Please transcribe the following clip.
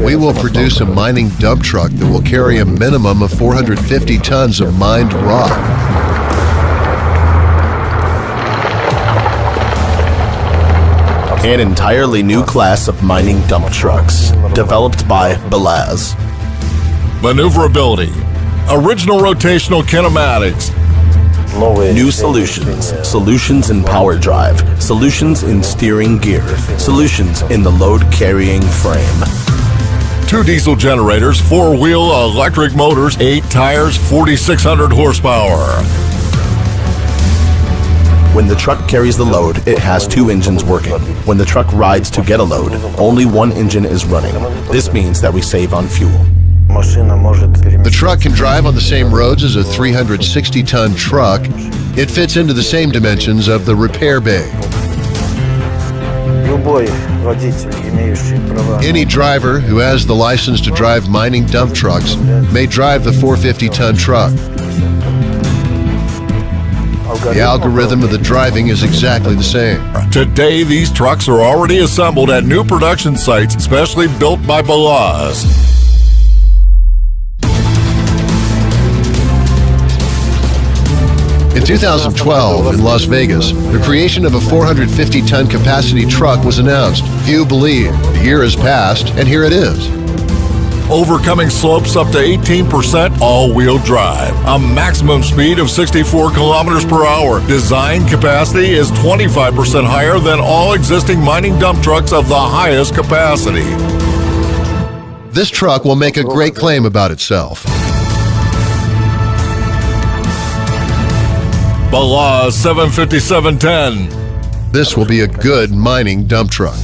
We will produce a mining dump truck that will carry a minimum of 450 tons of mined rock. An entirely new class of mining dump trucks, developed by Belaz. Maneuverability, original rotational kinematics, New solutions in power drive, solutions in steering gear, solutions in the load-carrying frame. 2 diesel generators, 4-wheel electric motors, 8 tires, 4,600 horsepower. When the truck carries the load, it has 2 engines working. When the truck rides to get a load, only 1 engine is running. This means that we save on fuel. The truck can drive on the same roads as a 360-ton truck. It fits into the same dimensions of the repair bay. Any driver who has the license to drive mining dump trucks may drive the 450-ton truck. The algorithm of the driving is exactly the same. Today, these trucks are already assembled at new production sites, specially built by Belaz. In 2012, in Las Vegas, the creation of a 450-ton capacity truck was announced. Few believed. The year has passed, and here it is. Overcoming slopes up to 18%, all-wheel drive. A maximum speed of 64 kilometers per hour. Design capacity is 25% higher than all existing mining dump trucks of the highest capacity. This truck will make a great claim about itself. Belaz 75710. This will be a good mining dump truck.